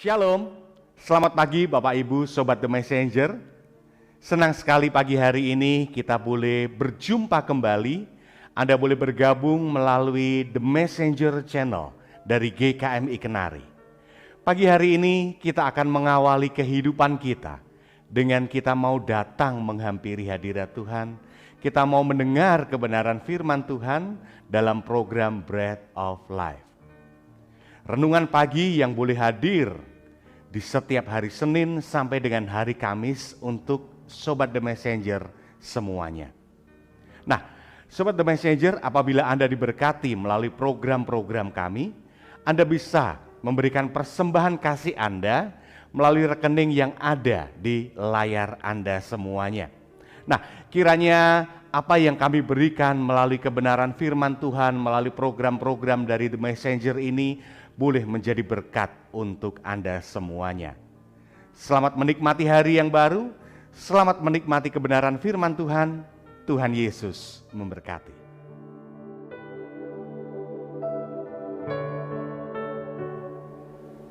Shalom, selamat pagi Bapak Ibu Sobat The Messenger. Senang sekali pagi hari ini kita boleh berjumpa kembali. Anda boleh bergabung melalui The Messenger Channel dari GKMI Kenari. Pagi hari ini kita akan mengawali kehidupan kita dengan kita mau datang menghampiri hadirat Tuhan. Kita mau mendengar kebenaran firman Tuhan dalam program Bread of Life. Renungan pagi yang boleh hadir di setiap hari Senin sampai dengan hari Kamis untuk Sobat The Messenger semuanya. Nah, Sobat The Messenger, apabila Anda diberkati melalui program-program kami, Anda bisa memberikan persembahan kasih Anda melalui rekening yang ada di layar Anda semuanya. Nah, kiranya apa yang kami berikan melalui kebenaran firman Tuhan, melalui program-program dari The Messenger ini boleh menjadi berkat untuk Anda semuanya. Selamat menikmati hari yang baru, selamat menikmati kebenaran firman Tuhan. Tuhan Yesus memberkati.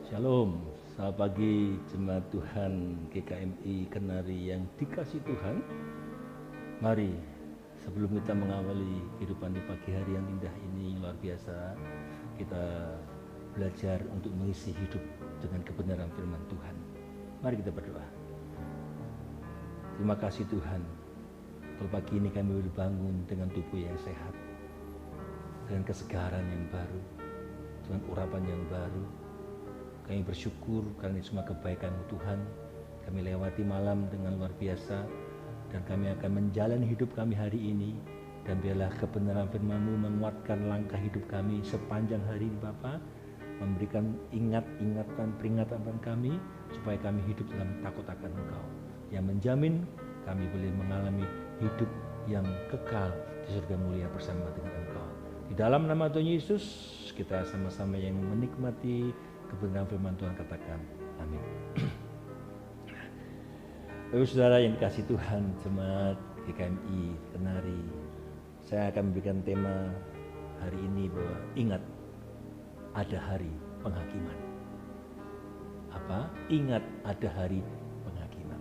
Shalom, selamat pagi jemaat Tuhan GKMI Kenari yang dikasih Tuhan. Mari sebelum kita mengawali kehidupan di pagi hari yang indah ini luar biasa, kita belajar untuk mengisi hidup dengan kebenaran firman Tuhan. Mari kita berdoa. Terima kasih Tuhan, kalau pagi ini kami boleh bangun dengan tubuh yang sehat, dengan kesegaran yang baru, dengan urapan yang baru. Kami bersyukur karena semua kebaikan-Mu Tuhan. Kami lewati malam dengan luar biasa, dan kami akan menjalani hidup kami hari ini. Dan biarlah kebenaran firman-Mu menguatkan langkah hidup kami sepanjang hari ini Bapa, memberikan ingatan peringatan kami, supaya kami hidup dalam takut akan Engkau, yang menjamin kami boleh mengalami hidup yang kekal di surga mulia bersama dengan Engkau. Di dalam nama Tuhan Yesus, kita sama-sama yang menikmati kebenaran firman Tuhan katakan amin. Bapak saudara yang dikasih Tuhan, jemaat GKMI Kenari, saya akan memberikan tema hari ini bahwa ingat ada hari penghakiman. Apa? Ingat ada hari penghakiman.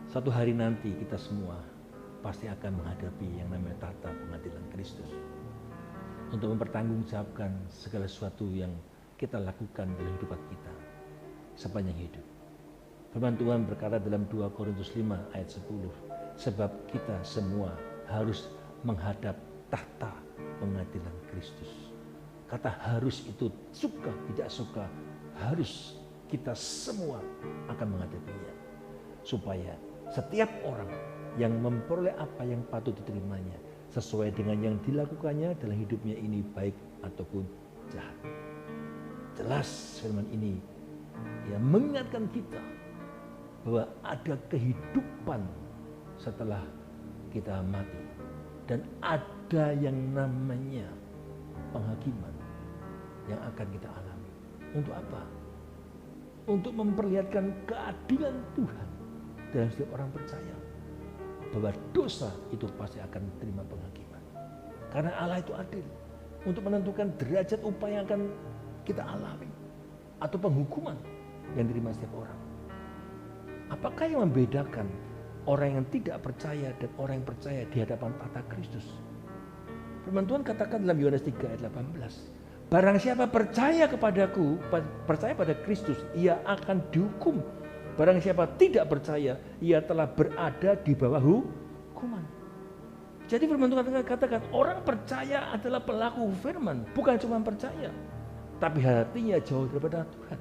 Suatu hari nanti kita semua pasti akan menghadapi yang namanya tahta pengadilan Kristus, untuk mempertanggungjawabkan segala sesuatu yang kita lakukan dalam hidup kita sepanjang hidup. Firman Tuhan berkata dalam 2 Korintus 5 ayat 10, sebab kita semua harus menghadap tahta pengadilan Kristus. Kata harus itu suka tidak suka, harus kita semua akan menghadapinya, supaya setiap orang yang memperoleh apa yang patut diterimanya sesuai dengan yang dilakukannya dalam hidupnya ini, baik ataupun jahat. Jelas firman ini ya mengingatkan kita bahwa ada kehidupan setelah kita mati, dan ada yang namanya penghakiman yang akan kita alami. Untuk apa? Untuk memperlihatkan keadilan Tuhan dalam setiap orang percaya, bahwa dosa itu pasti akan terima penghakiman. Karena Allah itu adil, untuk menentukan derajat upah yang akan kita alami, atau penghukuman yang diterima setiap orang. Apakah yang membedakan orang yang tidak percaya dan orang yang percaya di hadapan tahta Kristus? Firman Tuhan katakan dalam Yohanes 3 ayat 18, barang siapa percaya kepadaku, percaya pada Kristus, ia akan dihukum. Barang siapa tidak percaya, ia telah berada di bawah hukuman. Jadi firman Tuhan katakan orang percaya adalah pelaku firman, bukan cuma percaya, tapi hatinya jauh daripada Tuhan.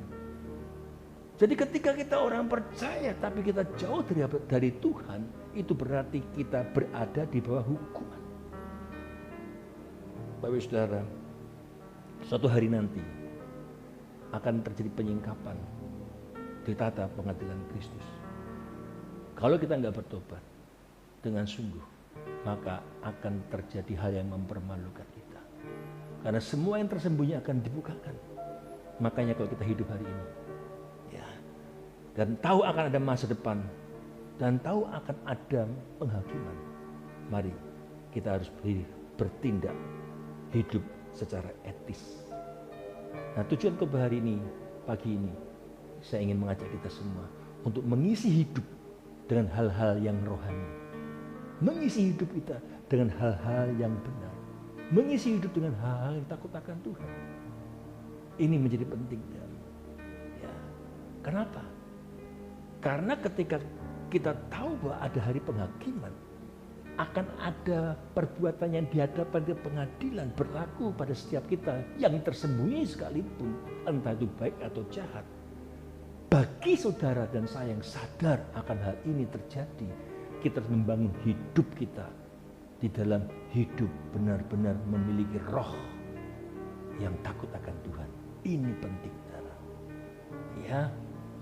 Jadi ketika kita orang percaya tapi kita jauh dari Tuhan, itu berarti kita berada di bawah hukuman. Bapak saudara, suatu hari nanti akan terjadi penyingkapan di tahta pengadilan Kristus. Kalau kita nggak bertobat dengan sungguh, maka akan terjadi hal yang mempermalukan kita. Karena semua yang tersembunyi akan dibukakan. Makanya kalau kita hidup hari ini, ya, dan tahu akan ada masa depan, dan tahu akan ada penghakiman, mari kita harus bertindak hidup secara etis. Nah, tujuan khotbah hari ini, pagi ini, saya ingin mengajak kita semua untuk mengisi hidup dengan hal-hal yang rohani. Mengisi hidup kita dengan hal-hal yang benar. Mengisi hidup dengan hal-hal yang takut akan Tuhan. Ini menjadi penting. Ya. Kenapa? Karena ketika kita tahu bahwa ada hari penghakiman, akan ada perbuatan yang dihadapan di pengadilan berlaku pada setiap kita yang tersembunyi sekalipun, entah itu baik atau jahat. Bagi saudara dan saya yang sadar akan hal ini terjadi, kita harus membangun hidup kita di dalam hidup benar-benar memiliki roh yang takut akan Tuhan. Ini penting, saudara. Ya,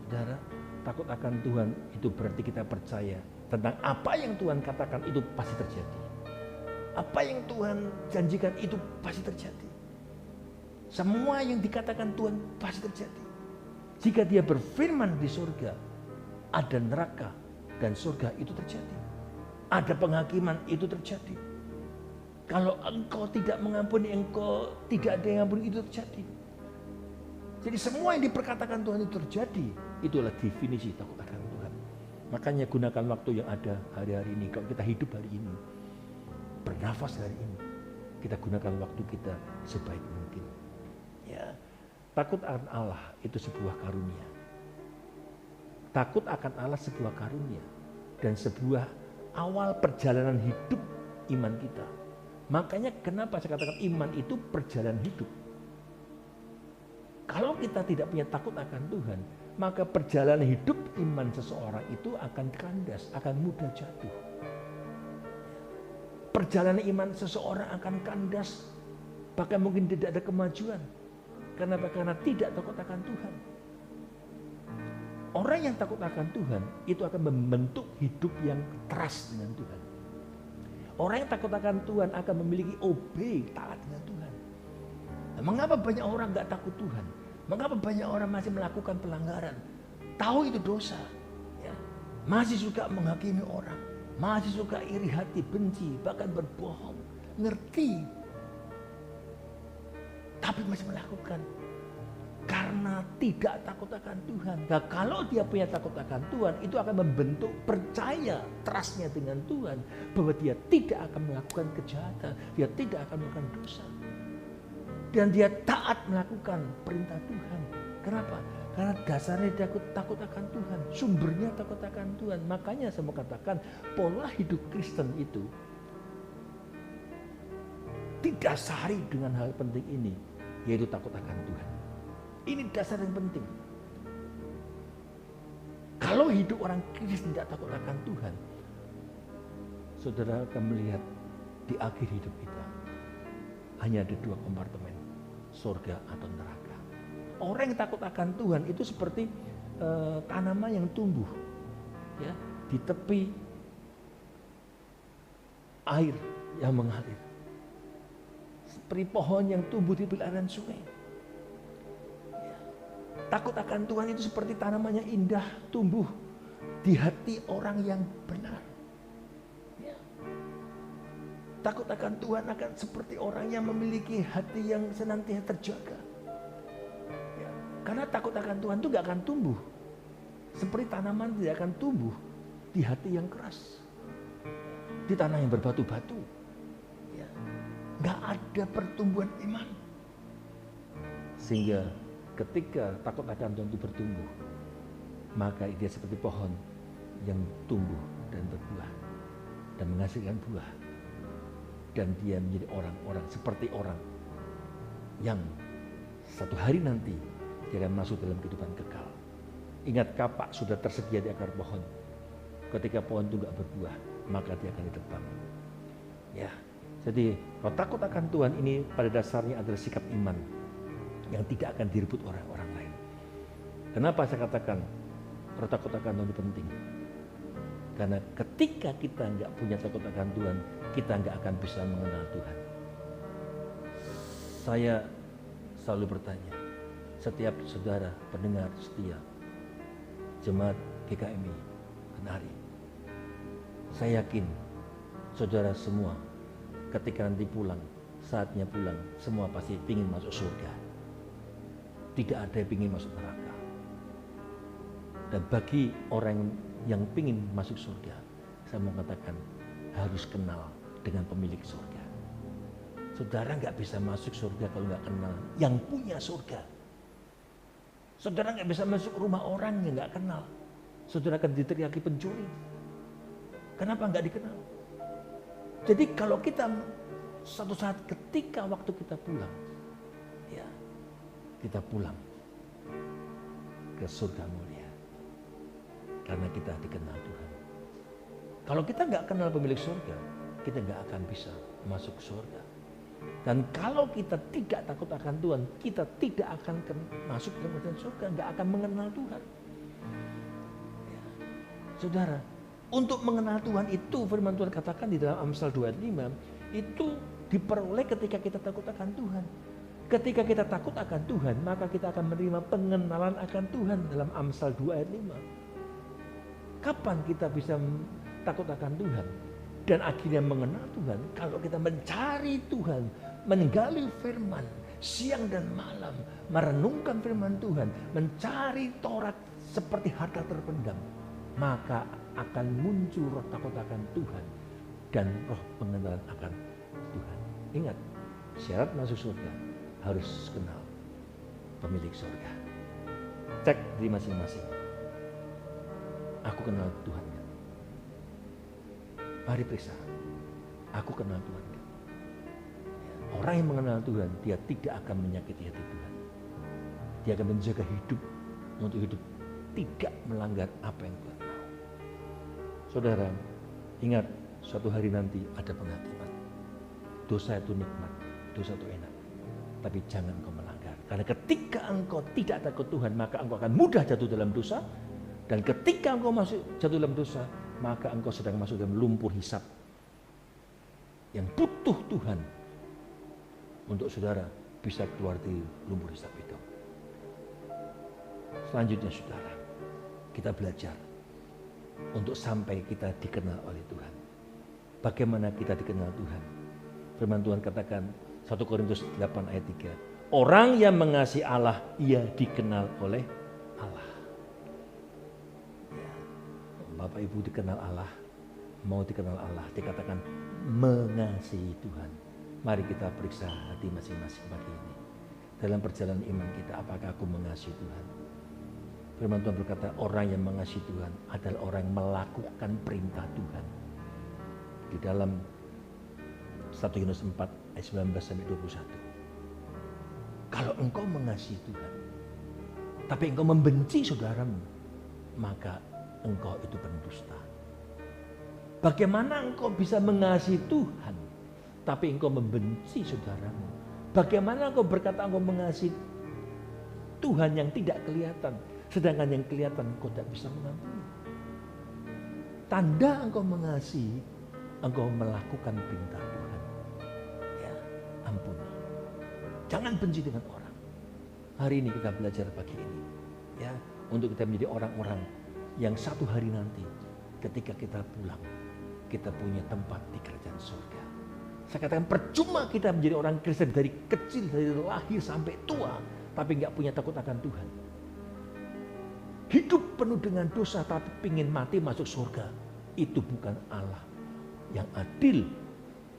saudara, takut akan Tuhan itu berarti kita percaya tentang apa yang Tuhan katakan itu pasti terjadi. Apa yang Tuhan janjikan itu pasti terjadi. Semua yang dikatakan Tuhan pasti terjadi. Jika dia berfirman di surga, ada neraka dan surga itu terjadi. Ada penghakiman itu terjadi. Kalau engkau tidak mengampuni, engkau tidak ada yang mengampuni, itu terjadi. Jadi semua yang diperkatakan Tuhan itu terjadi. Itulah definisi takut akan Tuhan. Makanya gunakan waktu yang ada hari-hari ini. Kalau kita hidup hari ini, bernafas hari ini, kita gunakan waktu kita sebaik mungkin. Ya. Takut akan Allah itu sebuah karunia. Takut akan Allah sebuah karunia dan sebuah awal perjalanan hidup iman kita. Makanya kenapa saya katakan iman itu perjalanan hidup. Kalau kita tidak punya takut akan Tuhan, maka perjalanan hidup iman seseorang itu akan kandas, akan mudah jatuh. Perjalanan iman seseorang akan kandas, bahkan mungkin tidak ada kemajuan. Kenapa? Karena tidak takut akan Tuhan. Orang yang takut akan Tuhan itu akan membentuk hidup yang trust dengan Tuhan. Orang yang takut akan Tuhan akan memiliki obey, taat dengan Tuhan. Nah, mengapa banyak orang gak takut Tuhan? Mengapa banyak orang masih melakukan pelanggaran? Tahu itu dosa, ya. Masih suka menghakimi orang, masih suka iri hati, benci, bahkan berbohong. Ngerti, tapi masih melakukan karena tidak takut akan Tuhan. Nah, kalau dia punya takut akan Tuhan, itu akan membentuk percaya, trustnya dengan Tuhan, bahwa dia tidak akan melakukan kejahatan, dia tidak akan melakukan dosa, dan dia taat melakukan perintah Tuhan. Kenapa? Karena dasarnya dia takut akan Tuhan, sumbernya takut akan Tuhan. Makanya saya mau katakan pola hidup Kristen itu didasari dengan hal penting ini, yaitu takut akan Tuhan. Ini dasar yang penting. Kalau hidup orang Kristen tidak takut akan Tuhan, saudara akan melihat di akhir hidup kita hanya ada dua kompartemen, surga atau neraka. Orang yang takut akan Tuhan itu seperti tanaman yang tumbuh, ya, di tepi air yang mengalir. Seperti pohon yang tumbuh di aliran sungai. Ya. Takut akan Tuhan itu seperti tanaman yang indah tumbuh di hati orang yang benar. Ya. Takut akan Tuhan akan seperti orang yang memiliki hati yang senantiasa terjaga. Ya. Karena takut akan Tuhan itu gak akan tumbuh seperti tanaman tidak akan tumbuh di hati yang keras, di tanah yang berbatu-batu. Gak ada pertumbuhan iman. Sehingga ketika takut akan Tuhan itu bertumbuh, maka dia seperti pohon yang tumbuh dan berbuah dan menghasilkan buah. Dan dia menjadi orang-orang seperti orang yang satu hari nanti dia akan masuk dalam kehidupan kekal. Ingat, kapak sudah tersedia di akar pohon. Ketika pohon itu gak berbuah, maka dia akan ditebang. Ya. Jadi kalau takut akan Tuhan ini pada dasarnya adalah sikap iman yang tidak akan direbut orang lain. Kenapa saya katakan kalau takut akan Tuhan itu penting? Karena ketika kita nggak punya takut akan Tuhan, kita nggak akan bisa mengenal Tuhan. Saya selalu bertanya, setiap saudara pendengar setia Jemaat GKMI Kenari, saya yakin saudara semua ketika nanti pulang, saatnya pulang, semua pasti ingin masuk surga. Tidak ada yang ingin masuk neraka. Dan bagi orang yang ingin masuk surga, saya mau katakan harus kenal dengan pemilik surga. Saudara nggak bisa masuk surga kalau nggak kenal yang punya surga. Saudara nggak bisa masuk rumah orang yang nggak kenal. Saudara akan diteriaki pencuri. Kenapa nggak dikenal? Jadi kalau kita suatu saat ketika waktu kita pulang, ya kita pulang ke surga mulia karena kita dikenal Tuhan. Kalau kita nggak kenal pemilik surga, kita nggak akan bisa masuk surga. Dan kalau kita tidak takut akan Tuhan, kita tidak akan masuk ke dalam surga, nggak akan mengenal Tuhan. Ya. Saudara, untuk mengenal Tuhan itu firman Tuhan katakan di dalam Amsal 2 ayat 5, itu diperoleh ketika kita takut akan Tuhan. Ketika kita takut akan Tuhan, maka kita akan menerima pengenalan akan Tuhan dalam Amsal 2 ayat 5. Kapan kita bisa takut akan Tuhan dan akhirnya mengenal Tuhan? Kalau kita mencari Tuhan, menggali firman siang dan malam, merenungkan firman Tuhan, mencari Taurat seperti harta terpendam, maka akan muncul roh takut akan Tuhan dan roh pengenalan akan Tuhan. Ingat, syarat masuk surga harus kenal pemilik surga. Cek di masing-masing. Aku kenal Tuhan. Mari periksa. Aku kenal Tuhan. Orang yang mengenal Tuhan, dia tidak akan menyakiti hati Tuhan. Dia akan menjaga hidup untuk hidup tidak melanggar apa yang Tuhan mau. Saudara, ingat suatu hari nanti ada penghakiman. Dosa itu nikmat, dosa itu enak. Tapi jangan engkau melanggar. Karena ketika engkau tidak takut Tuhan, maka engkau akan mudah jatuh dalam dosa. Dan ketika engkau jatuh dalam dosa, maka engkau sedang masuk dalam lumpur hisab. Yang butuh Tuhan untuk saudara bisa keluar dari lumpur hisab itu. Selanjutnya saudara, kita belajar untuk sampai kita dikenal oleh Tuhan. Bagaimana kita dikenal Tuhan? Firman Tuhan katakan 1 Korintus 8 ayat 3. Orang yang mengasihi Allah, ia dikenal oleh Allah. Ya. Bapak Ibu dikenal Allah, mau dikenal Allah, dikatakan mengasihi Tuhan. Mari kita periksa hati masing-masing pagi ini. Dalam perjalanan iman kita, apakah aku mengasihi Tuhan? Firman Tuhan berkata, orang yang mengasihi Tuhan adalah orang yang melakukan perintah Tuhan. Di dalam 1 Yohanes 4 ayat 19 sampai 21. Kalau engkau mengasihi Tuhan, tapi engkau membenci saudaramu, maka engkau itu pendusta. Bagaimana engkau bisa mengasihi Tuhan, tapi engkau membenci saudaramu? Bagaimana engkau berkata engkau mengasihi Tuhan yang tidak kelihatan, sedangkan yang kelihatan engkau tidak bisa mengampuni? Tanda engkau mengasihi, engkau melakukan perintah Tuhan. Ya, ampuni. Jangan benci dengan orang. Hari ini kita belajar pagi ini, ya, untuk kita menjadi orang-orang yang satu hari nanti, ketika kita pulang, kita punya tempat di kerajaan surga. Saya katakan percuma kita menjadi orang Kristen dari kecil, dari lahir sampai tua, tapi nggak punya takut akan Tuhan. Hidup penuh dengan dosa, tapi ingin mati masuk surga. Itu bukan Allah yang adil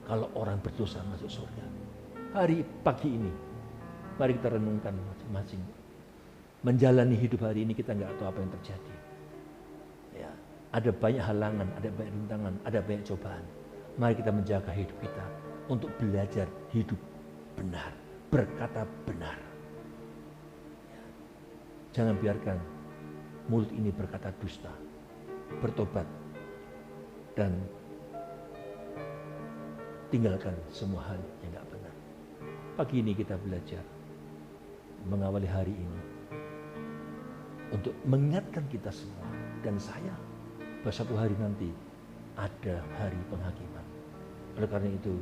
kalau orang berdosa masuk surga. Hari pagi ini, mari kita renungkan masing-masing. Menjalani hidup hari ini kita nggak tahu apa yang terjadi. Ya, ada banyak halangan, ada banyak rintangan, ada banyak cobaan. Mari kita menjaga hidup kita untuk belajar hidup benar, berkata benar. Ya. Jangan biarkan mulut ini berkata dusta, bertobat, dan tinggalkan semua hal yang tidak benar. Pagi ini kita belajar mengawali hari ini untuk mengingatkan kita semua dan saya bahwa suatu hari nanti ada hari penghakiman. Oleh karena itu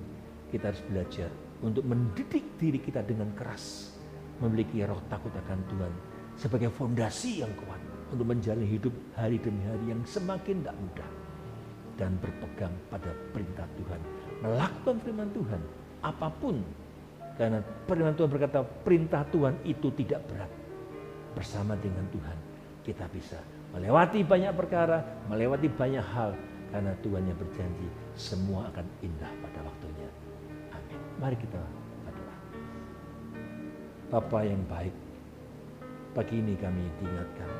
kita harus belajar untuk mendidik diri kita dengan keras, memiliki roh takut akan Tuhan sebagai fondasi yang kuat untuk menjalani hidup hari demi hari yang semakin tidak mudah, dan berpegang pada perintah Tuhan, melakukan firman Tuhan apapun, karena firman Tuhan berkata perintah Tuhan itu tidak berat. Bersama dengan Tuhan kita bisa melewati banyak perkara, melewati banyak hal, karena Tuhan yang berjanji semua akan indah pada waktunya. Amin. Mari kita berdoa. Bapa yang baik, pagi ini kami diingatkan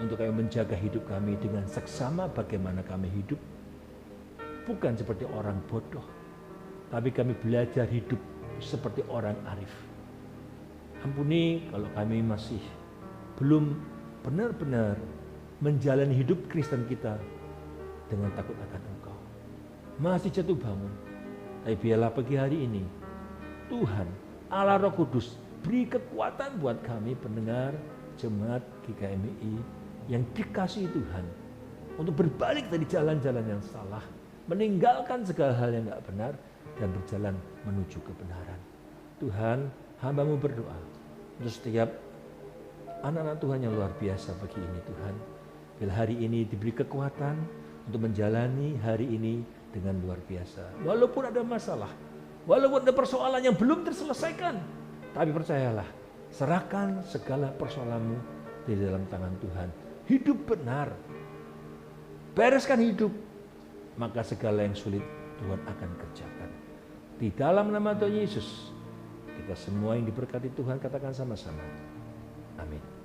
untuk kami menjaga hidup kami dengan seksama bagaimana kami hidup. Bukan seperti orang bodoh, tapi kami belajar hidup seperti orang arif. Ampuni kalau kami masih belum benar-benar menjalani hidup Kristen kita dengan takut akan Engkau. Masih jatuh bangun. Tapi biarlah pagi hari ini Tuhan Allah Roh Kudus beri kekuatan buat kami pendengar jemaat GKMI yang dikasihi Tuhan untuk berbalik dari jalan-jalan yang salah, meninggalkan segala hal yang tidak benar dan berjalan menuju kebenaran. Tuhan, hamba-Mu berdoa untuk setiap anak-anak Tuhan yang luar biasa pagi ini Tuhan. Bila hari ini diberi kekuatan untuk menjalani hari ini dengan luar biasa. Walaupun ada masalah, walaupun ada persoalan yang belum terselesaikan, tapi percayalah, serahkan segala persoalanmu di dalam tangan Tuhan. Hidup benar, bereskan hidup, maka segala yang sulit Tuhan akan kerjakan. Di dalam nama Tuhan Yesus, kita semua yang diberkati Tuhan katakan sama-sama. Amin.